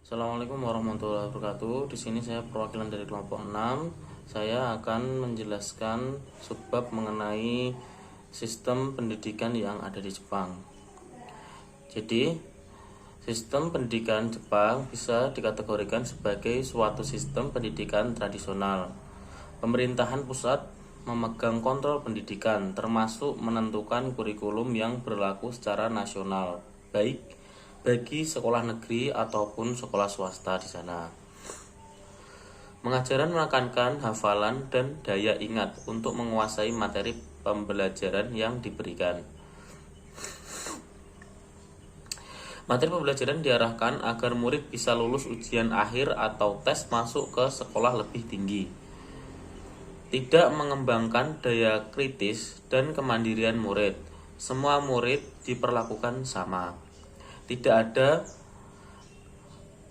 Assalamualaikum warahmatullahi wabarakatuh. Di sini saya perwakilan dari kelompok 6. Saya akan menjelaskan subbab mengenai sistem pendidikan yang ada di Jepang. Jadi, sistem pendidikan Jepang bisa dikategorikan sebagai suatu sistem pendidikan tradisional. Pemerintahan pusat memegang kontrol pendidikan, termasuk menentukan kurikulum yang berlaku secara nasional, baik bagi sekolah negeri ataupun sekolah swasta di sana. Pengajaran menekankan hafalan dan daya ingat untuk menguasai materi pembelajaran yang diberikan. Materi pembelajaran diarahkan agar murid bisa lulus ujian akhir atau tes masuk ke sekolah lebih tinggi. Tidak mengembangkan daya kritis dan kemandirian murid. Semua murid diperlakukan sama. Tidak ada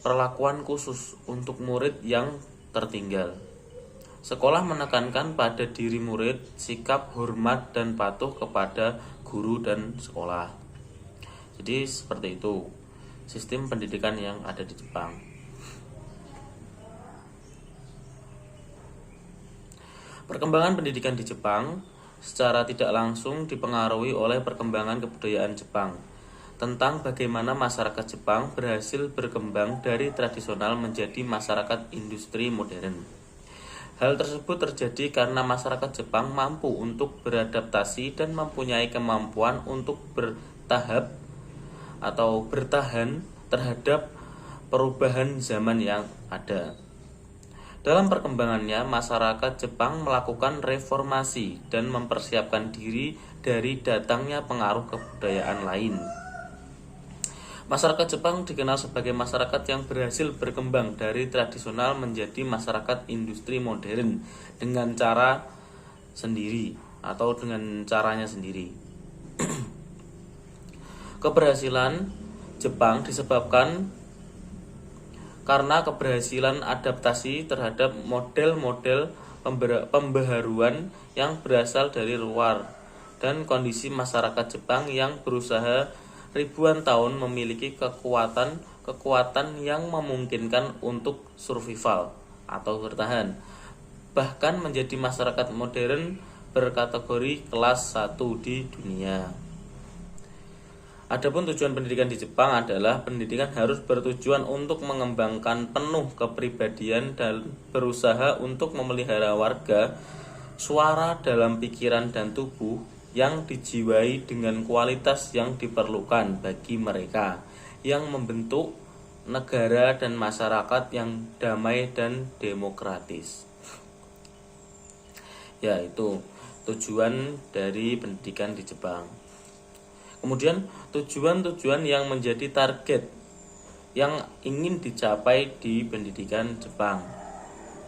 perlakuan khusus untuk murid yang tertinggal. Sekolah menekankan pada diri murid, sikap hormat dan patuh kepada guru dan sekolah. Jadi seperti itu sistem pendidikan yang ada di Jepang. Perkembangan pendidikan di Jepang secara tidak langsung dipengaruhi oleh perkembangan kebudayaan Jepang, tentang bagaimana masyarakat Jepang berhasil berkembang dari tradisional menjadi masyarakat industri modern. Hal tersebut terjadi karena masyarakat Jepang mampu untuk beradaptasi dan mempunyai kemampuan untuk bertahan terhadap perubahan zaman yang ada. Dalam perkembangannya, masyarakat Jepang melakukan reformasi dan mempersiapkan diri dari datangnya pengaruh kebudayaan lain. Masyarakat Jepang dikenal sebagai masyarakat yang berhasil berkembang dari tradisional menjadi masyarakat industri modern dengan cara sendiri atau dengan caranya sendiri. Keberhasilan Jepang disebabkan karena keberhasilan adaptasi terhadap model-model pembaharuan yang berasal dari luar dan kondisi masyarakat Jepang yang berusaha ribuan tahun memiliki kekuatan yang memungkinkan untuk survival atau bertahan, bahkan menjadi masyarakat modern berkategori kelas 1 di dunia. Adapun tujuan pendidikan di Jepang adalah pendidikan harus bertujuan untuk mengembangkan penuh kepribadian dan berusaha untuk memelihara warga suara dalam pikiran dan tubuh yang dijiwai dengan kualitas yang diperlukan bagi mereka yang membentuk negara dan masyarakat yang damai dan demokratis. Ya, itu tujuan dari pendidikan di Jepang. Kemudian tujuan-tujuan yang menjadi target yang ingin dicapai di pendidikan Jepang,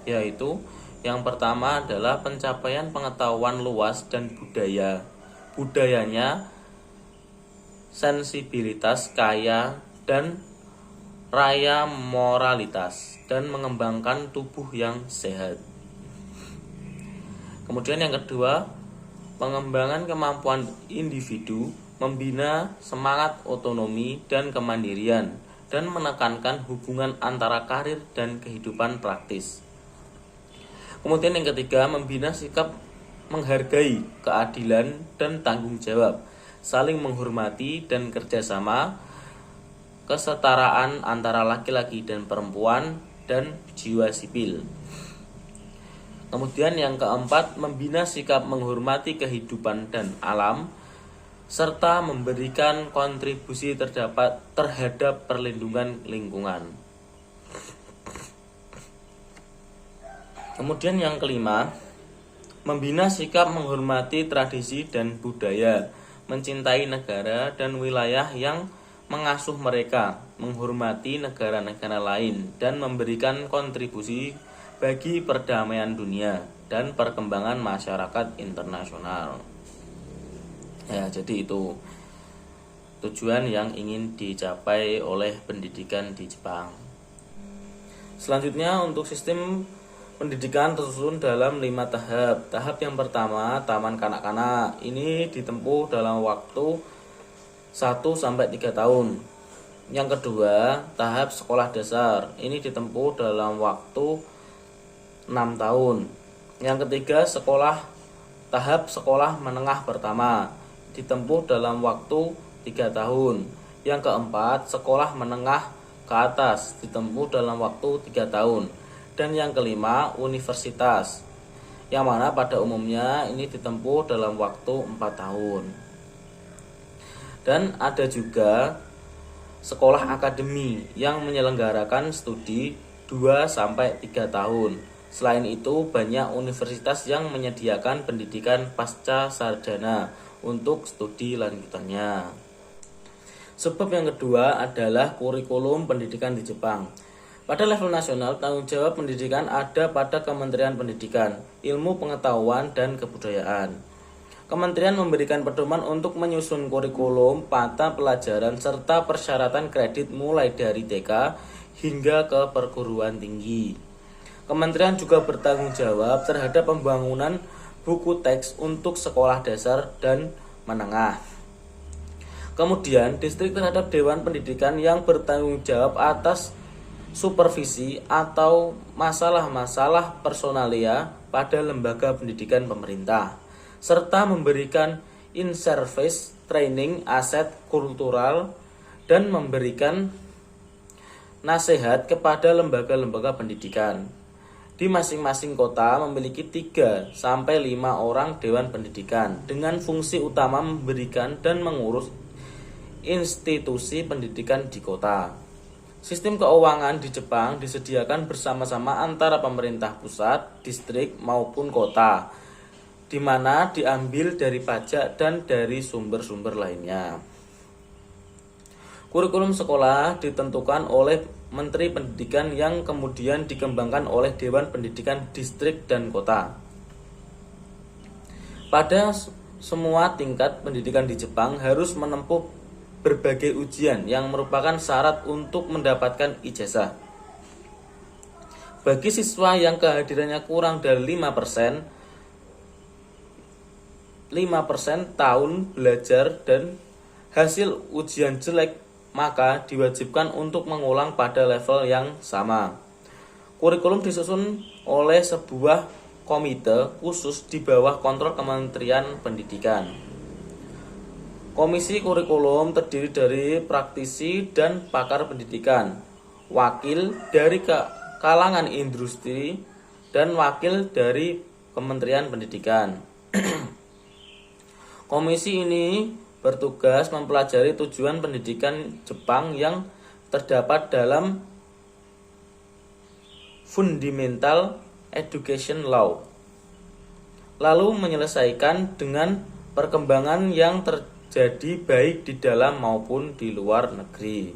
yaitu yang pertama adalah pencapaian pengetahuan luas dan budayanya, sensibilitas kaya dan raya moralitas, dan mengembangkan tubuh yang sehat. Kemudian yang kedua, pengembangan kemampuan individu, membina semangat otonomi dan kemandirian, dan menekankan hubungan antara karir dan kehidupan praktis. Kemudian yang ketiga, membina sikap menghargai keadilan dan tanggung jawab, saling menghormati dan kerjasama, kesetaraan antara laki-laki dan perempuan, dan jiwa sipil. Kemudian yang keempat, membina sikap menghormati kehidupan dan alam, serta memberikan kontribusi terhadap perlindungan lingkungan. Kemudian yang kelima, membina sikap menghormati tradisi dan budaya, mencintai negara dan wilayah yang mengasuh mereka, menghormati negara-negara lain, dan memberikan kontribusi bagi perdamaian dunia dan perkembangan masyarakat internasional. Ya, jadi itu tujuan yang ingin dicapai oleh pendidikan di Jepang. Selanjutnya, untuk sistem pendidikan tersusun dalam 5 tahap. Tahap yang pertama, taman kanak-kanak. Ini ditempuh dalam waktu 1-3 tahun. Yang kedua, tahap sekolah dasar. Ini ditempuh dalam waktu 6 tahun. Yang ketiga, tahap sekolah menengah pertama. Ditempuh dalam waktu 3 tahun. Yang keempat, sekolah menengah ke atas. Ditempuh dalam waktu 3 tahun. Dan yang kelima, universitas. Yang mana pada umumnya ini ditempuh dalam waktu 4 tahun. Dan ada juga sekolah akademi yang menyelenggarakan studi 2-3 tahun. Selain itu, banyak universitas yang menyediakan pendidikan pasca sarjana untuk studi lanjutannya. Sebab yang kedua adalah kurikulum pendidikan di Jepang. Pada level nasional, tanggung jawab pendidikan ada pada Kementerian Pendidikan, Ilmu Pengetahuan, dan Kebudayaan. Kementerian memberikan pedoman untuk menyusun kurikulum, mata pelajaran, serta persyaratan kredit mulai dari TK hingga ke perguruan tinggi. Kementerian juga bertanggung jawab terhadap pembangunan buku teks untuk sekolah dasar dan menengah. Kemudian, distrik terhadap Dewan Pendidikan yang bertanggung jawab atas supervisi atau masalah-masalah personalia pada lembaga pendidikan pemerintah, serta memberikan in-service training aset kultural dan memberikan nasihat kepada lembaga-lembaga pendidikan. Di masing-masing kota memiliki 3-5 orang dewan pendidikan dengan fungsi utama memberikan dan mengurus institusi pendidikan di kota. Sistem keuangan di Jepang disediakan bersama-sama antara pemerintah pusat, distrik maupun kota, di mana diambil dari pajak dan dari sumber-sumber lainnya. Kurikulum sekolah ditentukan oleh Menteri Pendidikan yang kemudian dikembangkan oleh Dewan Pendidikan Distrik dan Kota. Pada semua tingkat pendidikan di Jepang harus menempuh berbagai ujian yang merupakan syarat untuk mendapatkan ijazah. Bagi siswa yang kehadirannya kurang dari 5% tahun belajar dan hasil ujian jelek, maka diwajibkan untuk mengulang pada level yang sama. Kurikulum disusun oleh sebuah komite khusus di bawah kontrol Kementerian Pendidikan. Komisi kurikulum terdiri dari praktisi dan pakar pendidikan, wakil dari kalangan industri, dan wakil dari Kementerian Pendidikan. Komisi ini bertugas mempelajari tujuan pendidikan Jepang yang terdapat dalam Fundamental Education Law, lalu menyelesaikan dengan perkembangan yang terjadi baik di dalam maupun di luar negeri.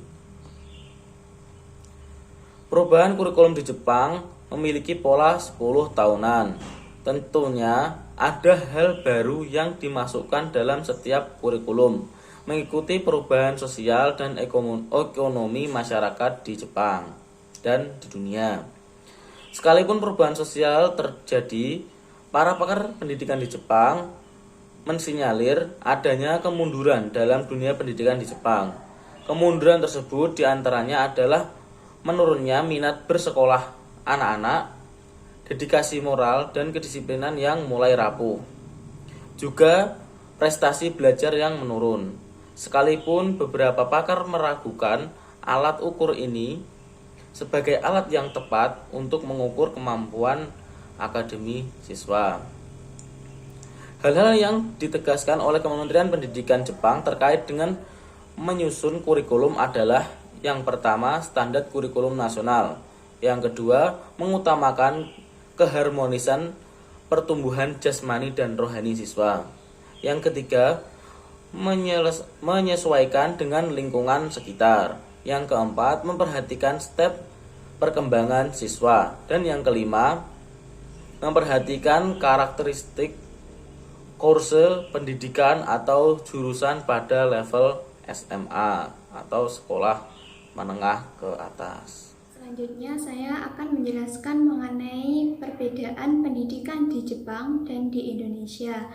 Perubahan kurikulum di Jepang memiliki pola 10 tahunan. Tentunya ada hal baru yang dimasukkan dalam setiap kurikulum, mengikuti perubahan sosial dan ekonomi masyarakat di Jepang dan di dunia. Sekalipun perubahan sosial terjadi, para pakar pendidikan di Jepang mensinyalir adanya kemunduran dalam dunia pendidikan di Jepang. Kemunduran tersebut diantaranya adalah menurunnya minat bersekolah anak-anak, dedikasi moral dan kedisiplinan yang mulai rapuh. Juga prestasi belajar yang menurun. Sekalipun beberapa pakar meragukan alat ukur ini sebagai alat yang tepat untuk mengukur kemampuan akademi siswa. Hal-hal yang ditegaskan oleh Kementerian Pendidikan Jepang terkait dengan menyusun kurikulum adalah: yang pertama, standar kurikulum nasional. Yang kedua, mengutamakan keharmonisan pertumbuhan jasmani dan rohani siswa. Yang ketiga, menyesuaikan dengan lingkungan sekitar. Yang keempat, memperhatikan step perkembangan siswa. Dan yang kelima, memperhatikan karakteristik kurse pendidikan atau jurusan pada level SMA atau sekolah menengah ke atas. Selanjutnya saya akan menjelaskan mengenai perbedaan pendidikan di Jepang dan di Indonesia.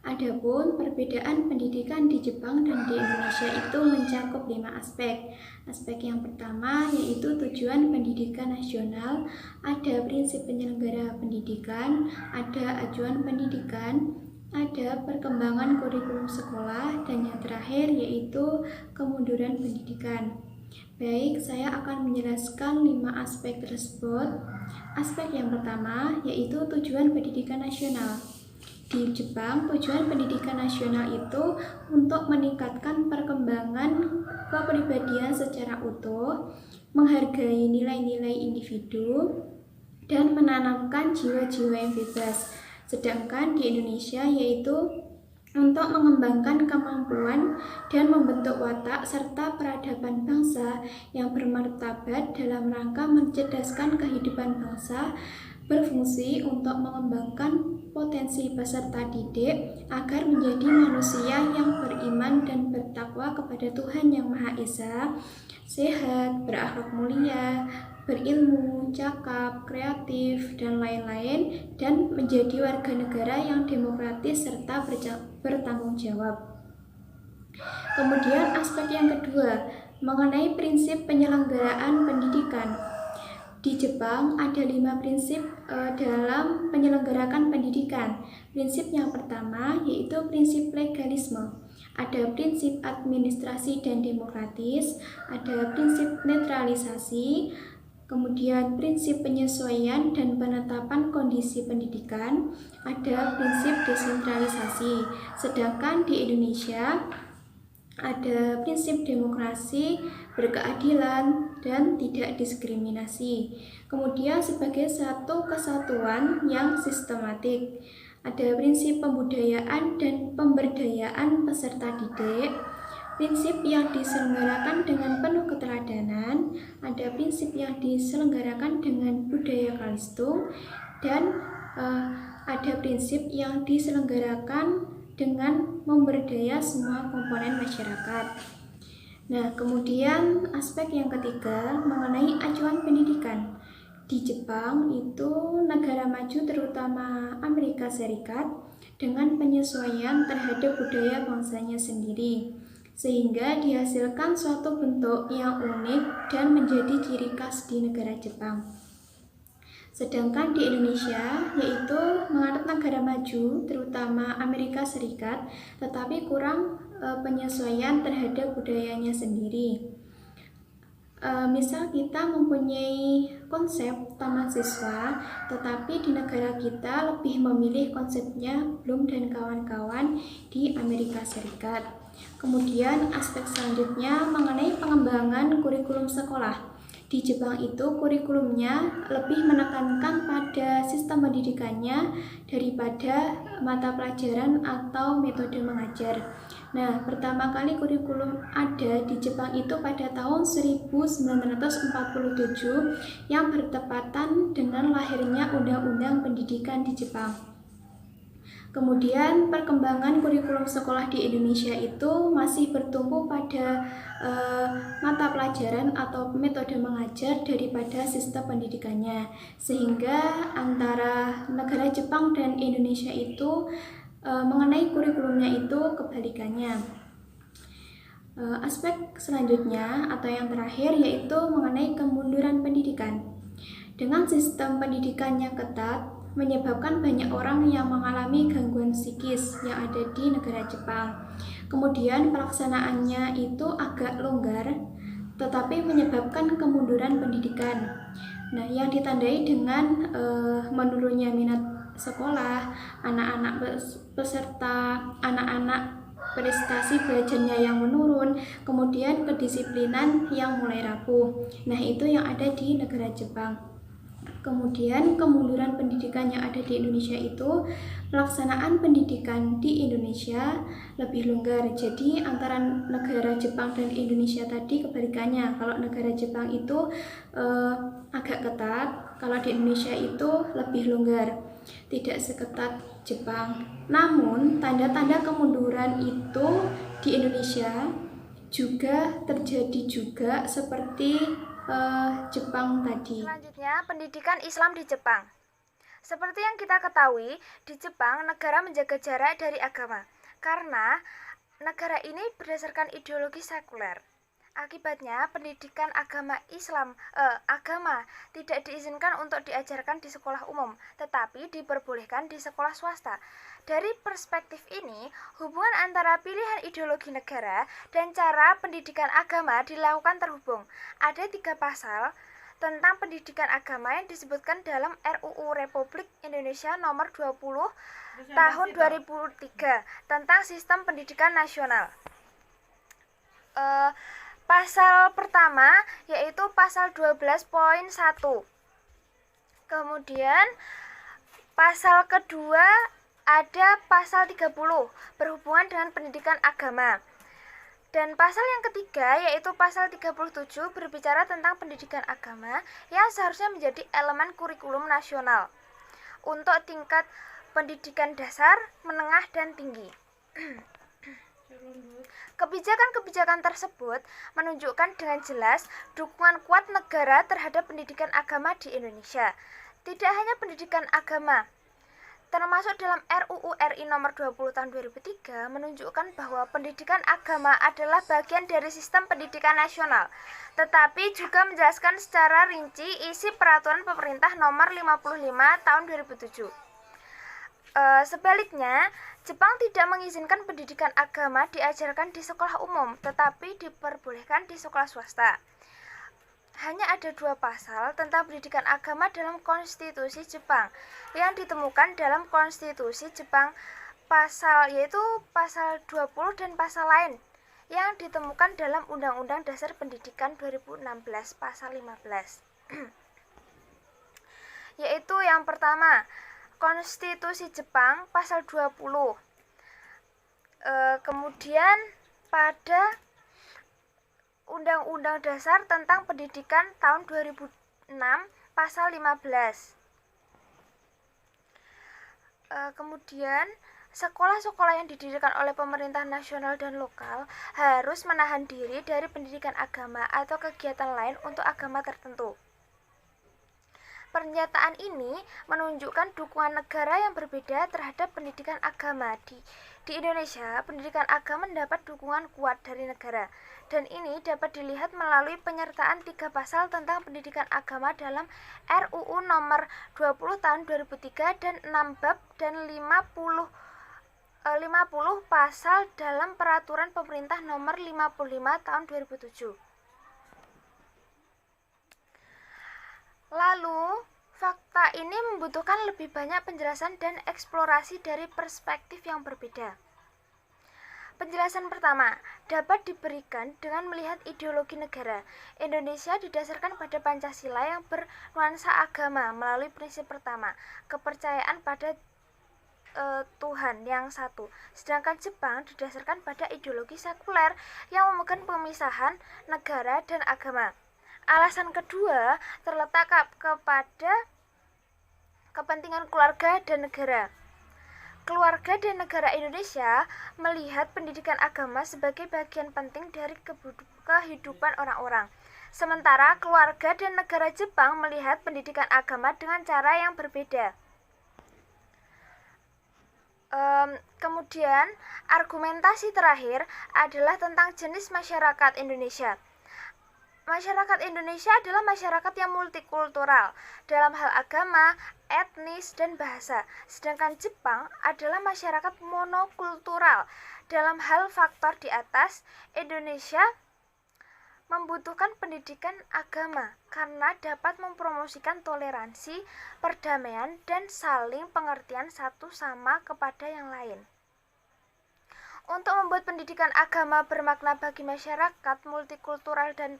Adapun perbedaan pendidikan di Jepang dan di Indonesia itu mencakup 5 aspek. Aspek yang pertama yaitu tujuan pendidikan nasional, ada prinsip penyelenggara pendidikan, ada acuan pendidikan, ada perkembangan kurikulum sekolah, dan yang terakhir yaitu kemunduran pendidikan. Baik, saya akan menjelaskan 5 aspek tersebut. Aspek yang pertama yaitu tujuan pendidikan nasional. Di Jepang, tujuan pendidikan nasional itu untuk meningkatkan perkembangan kepribadian secara utuh, menghargai nilai-nilai individu, dan menanamkan jiwa-jiwa yang bebas. Sedangkan di Indonesia yaitu untuk mengembangkan kemampuan dan membentuk watak serta peradaban bangsa yang bermartabat dalam rangka mencerdaskan kehidupan bangsa, berfungsi untuk mengembangkan potensi peserta didik agar menjadi manusia yang beriman dan bertakwa kepada Tuhan Yang Maha Esa, sehat, berakhlak mulia, berilmu, cakap, kreatif, dan lain-lain, dan menjadi warga negara yang demokratis serta bertanggung jawab. Kemudian aspek yang kedua mengenai prinsip penyelenggaraan pendidikan. Di Jepang ada 5 prinsip dalam menyelenggarakan pendidikan. Prinsip yang pertama yaitu prinsip legalisme. Ada prinsip administrasi dan demokratis, ada prinsip netralisasi, kemudian prinsip penyesuaian dan penetapan kondisi pendidikan, ada prinsip desentralisasi. Sedangkan di Indonesia ada prinsip demokrasi, berkeadilan, dan tidak diskriminasi. Kemudian sebagai satu kesatuan yang sistematik, ada prinsip pembudayaan dan pemberdayaan peserta didik, prinsip yang diselenggarakan dengan penuh keteladanan, ada prinsip yang diselenggarakan dengan budaya kalistung, dan ada prinsip yang diselenggarakan dengan memberdaya semua komponen masyarakat. Nah, kemudian aspek yang ketiga mengenai acuan pendidikan. Di Jepang itu negara maju terutama Amerika Serikat dengan penyesuaian terhadap budaya bangsanya sendiri, sehingga dihasilkan suatu bentuk yang unik dan menjadi ciri khas di negara Jepang. Sedangkan di Indonesia yaitu menganut negara maju terutama Amerika Serikat, tetapi kurang penyesuaian terhadap budayanya sendiri. Misal kita mempunyai konsep taman siswa, tetapi di negara kita lebih memilih konsepnya Bloom dan kawan-kawan di Amerika Serikat. Kemudian aspek selanjutnya mengenai pengembangan kurikulum sekolah. Di Jepang itu kurikulumnya lebih menekankan pada sistem pendidikannya daripada mata pelajaran atau metode mengajar. Nah, pertama kali kurikulum ada di Jepang itu pada tahun 1947 yang bertepatan dengan lahirnya Undang-Undang Pendidikan di Jepang. Kemudian perkembangan kurikulum sekolah di Indonesia itu masih bertumpu pada mata pelajaran atau metode mengajar daripada sistem pendidikannya, sehingga antara negara Jepang dan Indonesia itu mengenai kurikulumnya itu kebalikannya. Aspek selanjutnya atau yang terakhir yaitu mengenai kemunduran pendidikan. Dengan sistem pendidikan yang ketat menyebabkan banyak orang yang mengalami gangguan psikis yang ada di negara Jepang. Kemudian pelaksanaannya itu agak longgar, tetapi menyebabkan kemunduran pendidikan. Nah, yang ditandai dengan menurunnya minat sekolah, anak-anak peserta, anak-anak prestasi belajarnya yang menurun, kemudian kedisiplinan yang mulai rapuh. Nah, itu yang ada di negara Jepang. Kemudian kemunduran pendidikan yang ada di Indonesia itu pelaksanaan pendidikan di Indonesia lebih longgar. Jadi antara negara Jepang dan Indonesia tadi kebalikannya. Kalau negara Jepang itu agak ketat, kalau di Indonesia itu lebih longgar, tidak seketat Jepang. Namun tanda-tanda kemunduran itu di Indonesia juga terjadi juga seperti Jepang tadi. Selanjutnya, pendidikan Islam di Jepang. Seperti yang kita ketahui, di Jepang negara menjaga jarak dari agama karena negara ini berdasarkan ideologi sekuler. Akibatnya, pendidikan agama tidak diizinkan untuk diajarkan di sekolah umum, tetapi diperbolehkan di sekolah swasta. Dari perspektif ini, hubungan antara pilihan ideologi negara dan cara pendidikan agama dilakukan terhubung. Ada 3 pasal tentang pendidikan agama yang disebutkan dalam RUU Republik Indonesia Nomor 20 Tahun 2003 tentang Sistem Pendidikan Nasional. Pasal pertama yaitu pasal 12.1. Kemudian pasal kedua ada pasal 30 berhubungan dengan pendidikan agama. Dan pasal yang ketiga yaitu pasal 37 berbicara tentang pendidikan agama yang seharusnya menjadi elemen kurikulum nasional untuk tingkat pendidikan dasar, menengah, dan tinggi. Kebijakan-kebijakan tersebut menunjukkan dengan jelas dukungan kuat negara terhadap pendidikan agama di Indonesia. Tidak hanya pendidikan agama, termasuk dalam RUU RI Nomor 20 Tahun 2003 menunjukkan bahwa pendidikan agama adalah bagian dari sistem pendidikan nasional, tetapi juga menjelaskan secara rinci isi peraturan pemerintah Nomor 55 Tahun 2007. Sebaliknya, Jepang tidak mengizinkan pendidikan agama diajarkan di sekolah umum, tetapi diperbolehkan di sekolah swasta. Hanya ada 2 pasal tentang pendidikan agama dalam konstitusi Jepang yang ditemukan dalam konstitusi Jepang, yaitu pasal 20 dan pasal lain yang ditemukan dalam Undang-Undang Dasar Pendidikan 2016 pasal 15. Yaitu yang pertama, Konstitusi Jepang pasal 20. Kemudian pada Undang-Undang Dasar tentang Pendidikan tahun 2006 pasal 15. Kemudian sekolah-sekolah yang didirikan oleh pemerintah nasional dan lokal harus menahan diri dari pendidikan agama atau kegiatan lain untuk agama tertentu. Pernyataan ini menunjukkan dukungan negara yang berbeda terhadap pendidikan agama. Di Indonesia, pendidikan agama mendapat dukungan kuat dari negara, dan ini dapat dilihat melalui penyertaan 3 pasal tentang pendidikan agama dalam RUU Nomor 20 Tahun 2003 dan 6 bab dan 50 pasal dalam Peraturan Pemerintah Nomor 55 Tahun 2007. Lalu, fakta ini membutuhkan lebih banyak penjelasan dan eksplorasi dari perspektif yang berbeda. Penjelasan pertama dapat diberikan dengan melihat ideologi negara. Indonesia didasarkan pada Pancasila yang bernuansa agama melalui prinsip pertama, kepercayaan pada Tuhan yang satu. Sedangkan Jepang didasarkan pada ideologi sekuler yang memegang pemisahan negara dan agama. Alasan kedua terletak kepada kepentingan keluarga dan negara. Keluarga dan negara Indonesia melihat pendidikan agama sebagai bagian penting dari kehidupan orang-orang. Sementara keluarga dan negara Jepang melihat pendidikan agama dengan cara yang berbeda. Kemudian, argumentasi terakhir adalah tentang jenis masyarakat Indonesia. Masyarakat Indonesia adalah masyarakat yang multikultural dalam hal agama, etnis, dan bahasa. Sedangkan Jepang adalah masyarakat monokultural dalam hal faktor di atas. Indonesia membutuhkan pendidikan agama karena dapat mempromosikan toleransi, perdamaian, dan saling pengertian satu sama kepada yang lain. Untuk membuat pendidikan agama bermakna bagi masyarakat multikultural dan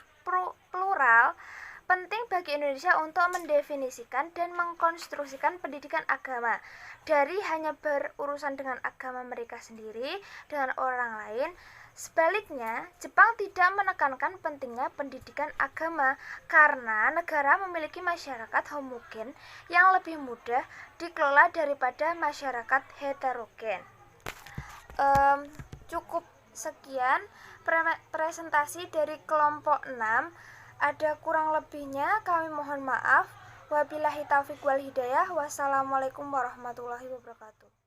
plural, penting bagi Indonesia untuk mendefinisikan dan mengkonstruksikan pendidikan agama dari hanya berurusan dengan agama mereka sendiri dengan orang lain. Sebaliknya, Jepang tidak menekankan pentingnya pendidikan agama karena negara memiliki masyarakat homogen yang lebih mudah dikelola daripada masyarakat heterogen. Cukup sekian presentasi dari kelompok 6. Ada kurang lebihnya kami mohon maaf. Wabillahi taufiq wal hidayah. Wassalamualaikum warahmatullahi wabarakatuh.